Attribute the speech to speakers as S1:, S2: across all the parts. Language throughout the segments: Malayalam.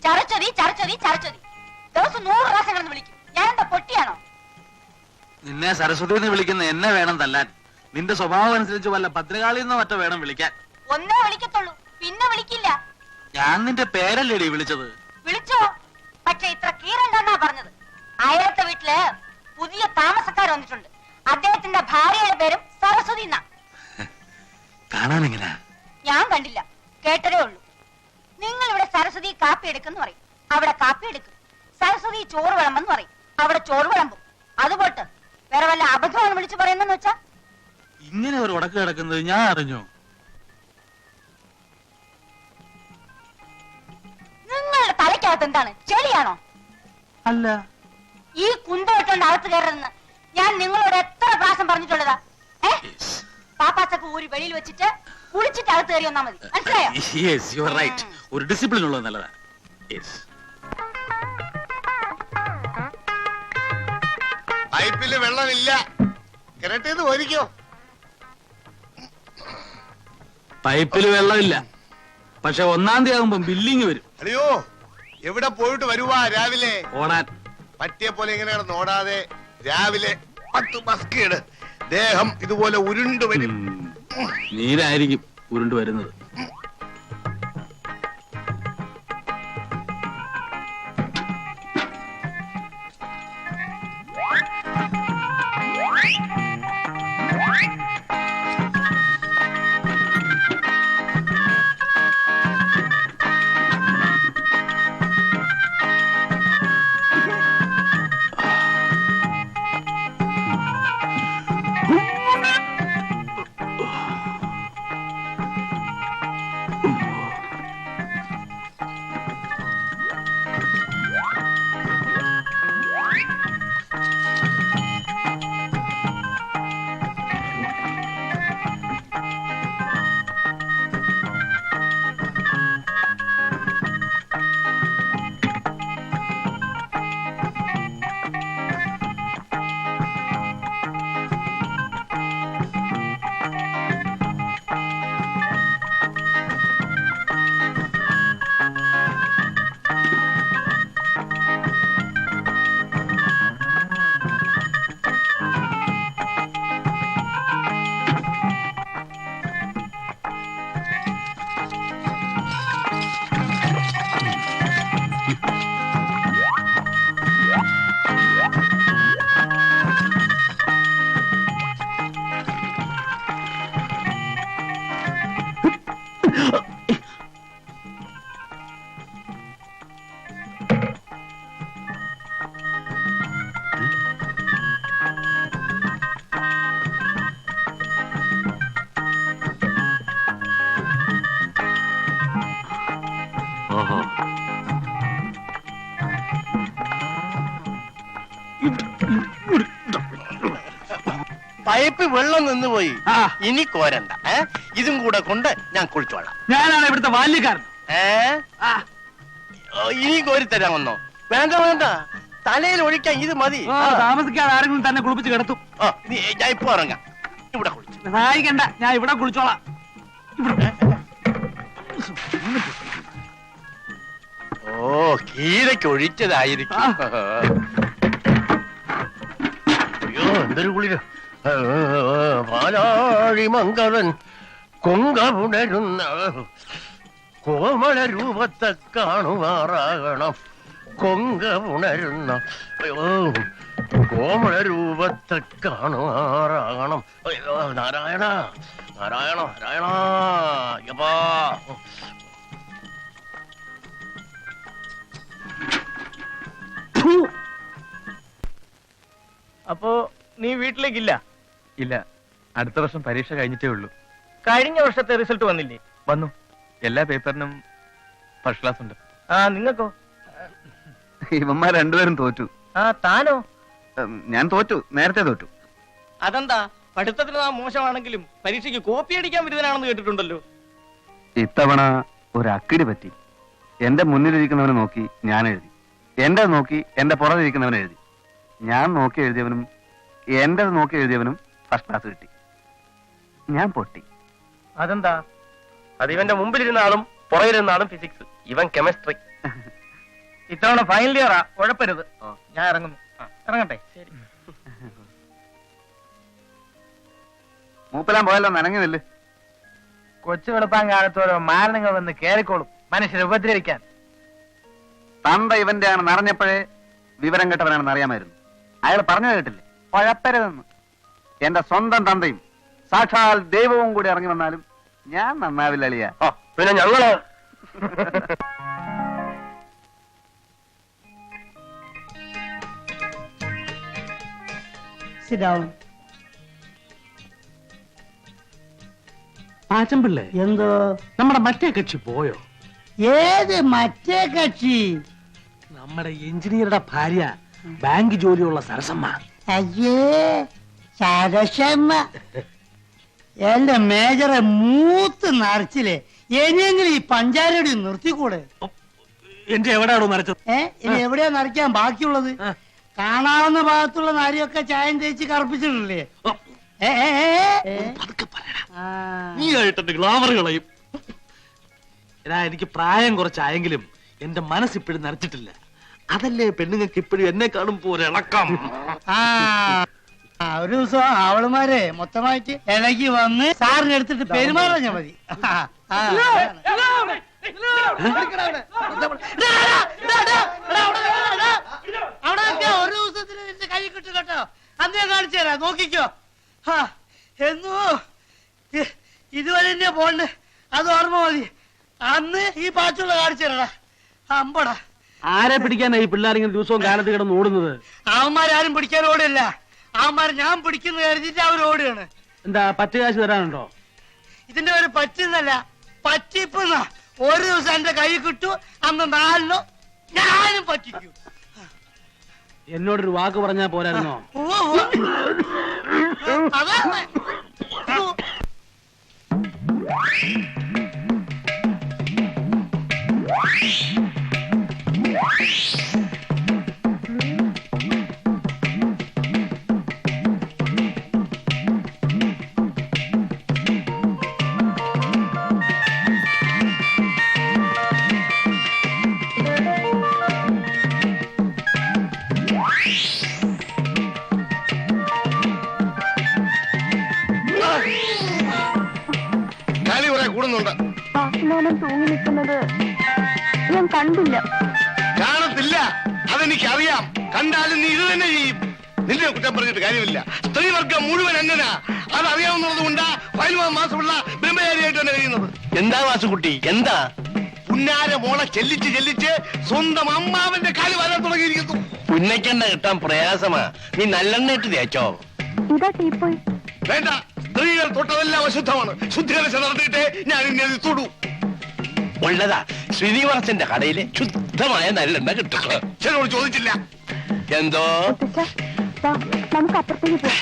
S1: ചരച്ചൊതി ചരച്ചൊതി ചരച്ചൊതി. ദിവസം 100 പ്രാവശ്യം കിടന്ന് വിളിക്കും. ഞാൻ എന്താ പൊട്ടിയാണോ?
S2: നിന്നെ സരസ്വതി എന്ന് വിളിക്കുന്ന എന്നെ വേണം തല്ലാൻ. നിന്റെ സ്വഭാവം അനുസരിച്ച് വല്ല ഭദ്രകാളിന്നോ മറ്റോ വേണം വിളിക്കാൻ.
S1: ഒന്നേ വിളിക്കത്തുള്ളൂ, പിന്നെ വിളിക്കില്ല.
S2: ഞാൻ നിന്റെ പേരല്ലേടി വിളിച്ചത്.
S1: വിളിച്ചോ, പക്ഷെ ഇത്ര കീറണ്ടെന്നാ പറഞ്ഞത്. അയലത്തെ വീട്ടില് പുതിയ താമസക്കാർ വന്നിട്ടുണ്ട്. അദ്ദേഹത്തിന്റെ ഭാര്യയുടെ പേരും സരസ്വതി എന്നാ.
S2: കാണാൻ എങ്ങനാ?
S1: ഞാൻ കണ്ടില്ല, കേട്ടതേ ഉള്ളൂ. നിങ്ങൾ ഇവിടെ സരസ്വതി കാപ്പി എടുക്കുന്നു പറയും, അവിടെ കാപ്പി എടുക്കും. സരസ്വതി ചോറ് വിളമ്പെന്ന് പറയും, അവിടെ ചോറ് വിളമ്പും. അതുപോട്ട് വേറെ വല്ല അബദ്ധമാണ് വിളിച്ചു പറയുന്നെന്ന് വെച്ചാ?
S2: ഇങ്ങനെ ഒരു ഉടക്ക് കിടക്കുന്നത് ഞാൻ അറിഞ്ഞു.
S1: നിങ്ങളുടെ തലയ്ക്കകത്ത് എന്താണ്, ചെളിയാണോ?
S2: അല്ല,
S1: ഈ കുന്തോട്ടുണ്ട് അകത്ത് കയറുന്ന ഞാൻ നിങ്ങളോട് എത്ര പ്രാവശ്യം പറഞ്ഞിട്ടുള്ളതാ? പാപ്പാച്ചക്ക് ഊരി വെളിയിൽ വെച്ചിട്ട് കുളിച്ചിട്ട് അകത്ത് കയറി വന്നാ മതി, മനസ്സിലായോ?
S2: Yes, you are right. ഒരു ഡിസിപ്ലിൻ ഉള്ളത് നല്ലതാ. Yes.
S3: പൈപ്പില് വെള്ളമില്ല, കിണറ്റേത് പോരിക്കോ.
S2: പൈപ്പില് വെള്ളമില്ല, പക്ഷെ 1-ാം തീയതി ആകുമ്പോ ബില്ലിങ് വരും.
S3: അയ്യോ, എവിടെ പോയിട്ട് വരുവാ രാവിലെ?
S2: ഓടാൻ
S3: പറ്റിയ പോലെ ഇങ്ങനെ നോടാതെ രാവിലെ 10 ബസ്കേട് ദേഹം ഇതുപോലെ ഉരുണ്ടു വരും.
S2: നീരായിരിക്കും ഉരുണ്ടു വരുന്നത്.
S4: പൈപ്പ് വെള്ളം നിന്നുപോയി, ഇനി കോരണ്ട. ഇതും കൂടെ കൊണ്ട് ഞാൻ കുളിച്ചോളാം.
S2: ഞാനാണ് ഇവിടുത്തെ ബാല്യക്കാരൻ.
S4: ഇനി കോരി തരാമെന്നോ? വേണ്ട വേണ്ട, തലയിൽ ഒഴിക്കാൻ ഇത് മതി.
S2: താമസിക്കാതെ ആരെങ്കിലും തന്നെ കുളിപ്പിച്ച് കിടത്തും.
S4: ഞാൻ ഇപ്പൊ ഇറങ്ങാം. ഇവിടെ കുളിച്ചു
S2: സഹായിക്കണ്ട, ഞാൻ ഇവിടെ കുളിച്ചോളാം.
S4: ഓ, കീരയ്ക്ക് ഒഴിച്ചതായിരിക്കും. അയ്യോ, എന്തൊരു കുളിര. പാലാഴി മംഗളൻ കൊങ്കപുണരുന്ന കോമള രൂപത്തെ കാണുമാറാകണം. കൊങ്കപുണരുന്ന കോമള രൂപത്തെ കാണുമാറാകണം. അയ്യോ, നാരായണ നാരായണ നാരായണ. അയ്യപ്പാ,
S5: അപ്പോ നീ വീട്ടിലേക്കില്ല?
S6: ഇല്ല, അടുത്ത വർഷം പരീക്ഷ കഴിഞ്ഞിട്ടേ ഉള്ളൂ.
S5: കഴിഞ്ഞ വർഷത്തെ റിസൾട്ട് വന്നില്ലേ?
S6: വന്നു. എല്ലാ പേപ്പറിനും ഫസ്റ്റ് ക്ലാസ് ഉണ്ട്.
S5: നിങ്ങൾക്കോ?
S6: ഇവന്മാർ രണ്ടുപേരും തോറ്റു.
S5: താനോ?
S6: ഞാൻ തോറ്റു, നേരത്തെ തോറ്റു.
S5: അതെന്താ? പഠിത്തത്തിന് നാം മോശമാണെങ്കിലും പരീക്ഷയ്ക്ക് കോപ്പി അടിക്കാൻ വിരുദ്ധനാണെന്ന് കേട്ടിട്ടുണ്ടല്ലോ.
S6: ഇത്തവണ ഒരു അക്കിടി പറ്റി. എന്റെ മുന്നിലിരിക്കുന്നവനെ നോക്കി ഞാൻ എഴുതി, എന്റെ നോക്കി എന്റെ പുറകിരിക്കുന്നവൻ എഴുതി. ഞാൻ നോക്കി എഴുതിയവനും എന്റെ നോക്കി എഴുതിയവനും ഫസ്റ്റ് ക്ലാസ് കിട്ടി. ഞാൻ പൊട്ടി.
S4: അതെന്താ? അത് ഇവന്റെ മുമ്പിലിരുന്ന ആളും പുറകിലിരുന്ന ആളും ഫിസിക്സ്, ഇവൻ കെമിസ്ട്രി.
S5: ഇത്തവണ ഫൈനൽ ഇയറാ, ഉഴപ്പരുത്. ഞാൻ ഇറങ്ങുന്നു. ഇറങ്ങട്ടെ? ശരി.
S6: മൂപ്പലാൻ പോയല്ലോ, നനങ്ങി നില്ല്.
S5: കൊച്ചു വെളുപ്പാൻ കാലത്തോരോ മാരണങ്ങൾ വന്ന് കേറിക്കോളും മനുഷ്യരെ ഉപദ്രവിക്കാൻ.
S6: തന്ത ഇവന്റെ ആണെന്ന് അറിഞ്ഞപ്പോഴേ വിവരം കെട്ടവനാണെന്ന് അറിയാമായിരുന്നു. അയാൾ പറഞ്ഞു കേട്ടില്ലേ, കുഴപ്പരുതെന്ന്. എന്റെ സ്വന്തം തന്തയും സാക്ഷാൽ ദൈവവും കൂടി ഇറങ്ങി വന്നാലും ഞാൻ നന്നാവില്ല അളിയ.
S4: പിന്നെ ഞങ്ങള്
S7: പാച്ചമ്പിള്ളേ,
S8: എന്തോ
S7: നമ്മുടെ മറ്റേ കക്ഷി പോയോ?
S8: ഏത് മറ്റേ കക്ഷി?
S7: നമ്മുടെ എഞ്ചിനീയറുടെ ഭാര്യ, ബാങ്ക് ജോലിയുള്ള സരസമ്മ.
S8: അയ്യേ സരസമ്മ, എന്റെ മേജറെ മൂത്ത് നിറച്ചില്ലേ, ഇനിയെങ്കിലും ഈ പഞ്ചാരടി നിർത്തിക്കൂടെ?
S7: എന്റെ എവിടെയാണോ നരച്ചത്?
S8: ഇനി എവിടെയാ നിറയ്ക്കാൻ ബാക്കിയുള്ളത്? കാണാവുന്ന ഭാഗത്തുള്ള നാരിയൊക്കെ ചായം തേച്ച് കറുപ്പിച്ചിട്ടില്ലേ?
S7: നീ ആയിട്ട് ഗ്ലാമർ കളയും. എടാ, എനിക്ക് പ്രായം കുറച്ചായെങ്കിലും എന്റെ മനസ്സിപ്പോഴും നരച്ചിട്ടില്ല. അതല്ലേ പെണ്ണുങ്ങൾക്ക് ഇപ്പോഴും എന്നെ കാണുമ്പോ ഒരിളക്കം.
S8: ഒരു ദിവസം അവളുമാരെ മൊത്തമായിട്ട് ഇളകി വന്ന് സാറിന് എടുത്തിട്ട് പെരുമാറാഞ്ഞാ മതി. അവിടെ ഒരു ദിവസത്തിന് എന്റെ കൈ കിട്ടും കേട്ടോ. അന്നേ കാണിച്ചു തരാം, നോക്കിക്കോ. എന്നോ ഇതുവരെ തന്നെ പോണ്ട്, അത് ഓർമ്മ മതി. അന്ന് ഈ പാച്ചുള്ള കാണിച്ചു തരടാ. അമ്പടാ,
S7: ആരെ പിടിക്കാനാ ഈ പിള്ളേരിങ്ങനെ ദിവസവും കാലത്ത് കിടന്ന് ഓടുന്നത്?
S8: അവന്മാരാരും പിടിക്കാൻ ഓടില്ല. അവന്മാര് ഞാൻ പിടിക്കുന്ന കരുതിട്ട് അവർ ഓടുകയാണ്.
S7: എന്താ പച്ച കാശ് തരാനുണ്ടോ?
S8: ഇതിന്റെ ഒരു പറ്റുന്നല്ല, പറ്റിപ്പെന്ന. ഒരു ദിവസം എന്റെ കൈ കിട്ടു, അന്ന് 4 ഞാനും പറ്റിക്കൂ.
S7: എന്നോടൊരു വാക്ക് പറഞ്ഞാ പോരായിരുന്നോ?
S8: അതാണ്.
S3: കളി കുറെ കൂടുന്നുണ്ട്.
S1: തൂങ്ങി നിൽക്കുന്നത് ഞാൻ കണ്ടില്ല.
S3: കാണത്തില്ല, അതെനിക്കറിയാം. കണ്ടാലും നീ ഇത് തന്നെ ചെയ്യും. നിന്നെ കുറ്റം പറഞ്ഞിട്ട് കാര്യമില്ല. സ്ത്രീവർഗം മുഴുവൻ അങ്ങനെ അതറിയാവുന്നത് കൊണ്ടാ 15 മാസമുള്ള ബ്രഹ്മചാരിയായിട്ട് തന്നെ കഴിയുന്നത്.
S4: എന്താ വാസുകുട്ടി, എന്താ?
S3: പുന്നാര മോളെ ചെല്ലിച്ച് ചെല്ലിച്ച് സ്വന്തം അമ്മാവന്റെ കാല് വരാൻ തുടങ്ങിയിരിക്കുന്നു.
S4: പുന്നയ്ക്കെണ്ണ കിട്ടാൻ പ്രയാസമാ. നീ നല്ലെണ്ണ ഇട്ട് തേച്ചോ?
S1: ഇതാ ടീപ്പോയി.
S3: വേണ്ട, സ്ത്രീകൾ തൊട്ടതെല്ലാം അശുദ്ധമാണ്. ശുദ്ധികലശ നടത്തിയിട്ടേ ഞാൻ ഇന്നെ തൊടൂ.
S4: ഉള്ളതാ, ശ്രീനിവാസന്റെ കടയിലെ ശുദ്ധമായ നല്ലെണ്ണ കിട്ടും.
S3: ചിലരോട് ചോദിച്ചില്ല.
S4: എന്തോ
S1: നമുക്ക് അപ്പുറത്തേക്ക് പോവാം.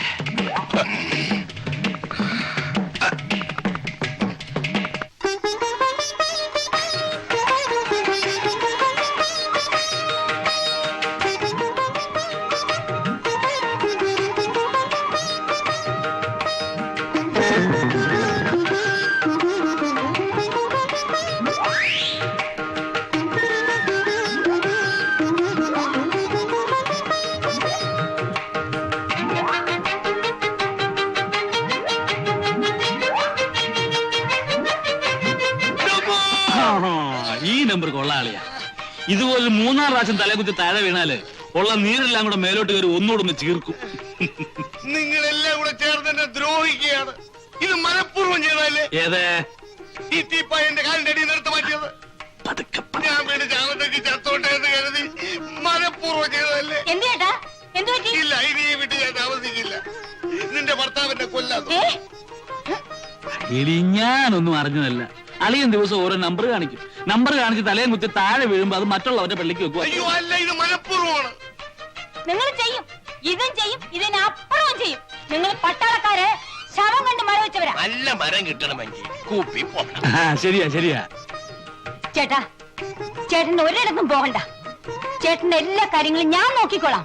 S2: ഈ നമ്പർ കൊള്ളാളിയാ. ഇതുപോലെ 3-4 പ്രാവശ്യം തലകുത്തി താഴെ വീണാല് ഉള്ള നീരെല്ലാം കൂടെ മേലോട്ട് കയറി ഒന്നുകൂടെ ചീർക്കും.
S3: നിങ്ങളെല്ലാം കൂടെ ചേർന്ന് എന്നെ ദ്രോഹിക്കുകയാണ്. ഇത് മനഃപൂർവ്വം ചെയ്തല്ലേ?
S2: ഏതേ
S3: ഈ തീപ്പ എന്റെ കാലിന്റെ അടിയിൽ നിർത്തി മാറ്റിയത് ഞാൻ വീട് ചാവത്തേക്ക് ചത്തോട്ടെ എന്ന് കരുതി മനഃപൂർവ്വം ചെയ്തതല്ലേ? ഇല്ല, ഇനി ഈ വീട്ടിൽ ഞാൻ താമസിക്കില്ല. നിന്റെ ഭർത്താവിന്റെ കൊല്ലാതെ.
S2: എടി, ഞാനൊന്നും അറിഞ്ഞതല്ല. അളിയൻ ദിവസം ഓരോ നമ്പർ കാണിക്കും. നമ്പർ കാണിച്ച് തലയും കുത്തി താഴെ വീഴുമ്പോ അത് മറ്റുള്ളവരുടെ പള്ളിക്ക് വെക്കുക.
S3: അയ്യോ അല്ല, ഇത് മനഃപൂർവ്വമാണ്.
S1: നിങ്ങൾ ചെയ്യും, ഇതും ചെയ്യും, ഇതിനപ്പുറവും ചെയ്യും. നിങ്ങൾ പട്ടാളക്കാരെ ശവം കണ്ട് മരം വെച്ചവരാ.
S4: നല്ല മരം കിട്ടണമെങ്കിൽ കൂപ്പി പോകണം.
S2: ശരിയാ ശരിയാ.
S1: ചേട്ടാ, ചേട്ടന്റെ ഒരിടത്തും പോകണ്ട. ചേട്ടന്റെ എല്ലാ കാര്യങ്ങളും ഞാൻ നോക്കിക്കോളാം.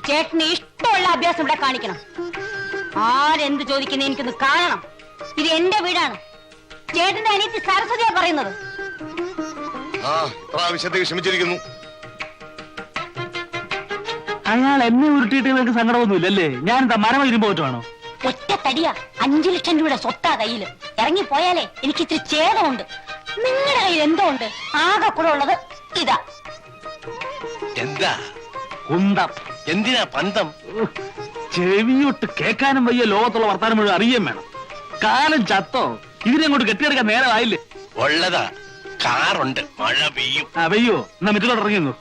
S1: ചേട്ടന് ഇഷ്ടമുള്ള അഭ്യാസം ഇവിടെ കാണിക്കണം. ആരെന്ത് ചോദിക്കുന്ന എനിക്കൊന്ന് കാണണം. ഇത് എന്റെ വീടാണ്. ചേട്ടന്റെ അനിയത്തി സരസ്വതിയാ പറയുന്നത്.
S3: ഇത്ര ആവശ്യത്തേക്ക് ക്ഷമിച്ചിരിക്കുന്നു.
S2: അയാൾ എന്നെ ഉരുട്ടിയിട്ട് നിങ്ങൾക്ക് സങ്കടമൊന്നുമില്ലല്ലേ ഞാൻ എന്താ മരം ഇരുമ്പോ പറ്റുവാണോ?
S1: ഒറ്റ തടിയാ 5 ലക്ഷം രൂപയുടെ സ്വത്താ കയ്യില്. ഇറങ്ങി പോയാലേ എനിക്ക് ഇത്തിരി ഛേദമുണ്ട്. നിങ്ങളുടെ കയ്യിൽ എന്തോ ഉണ്ട്? ആകെ കൂടെ ഉള്ളത് ഇതാ.
S4: എന്താ
S2: കുന്തം.
S4: എന്തിനാ പന്തം?
S2: ചെവിയൊട്ട് കേൾക്കാനും വയ്യ, ലോകത്തുള്ള വർത്താനം മുഴുവൻ അറിയാൻ വേണം. കാലം ചത്തോ? ഇതിനെ അങ്ങോട്ട് കെട്ടിയെടുക്കാൻ നേരമായില്ലേ?
S4: ഉള്ളതാ, കാറുണ്ട്, മഴ പെയ്യും.
S2: ആ പെയ്യോ? എന്നാ മറ്റുള്ള ഇറങ്ങിയോ?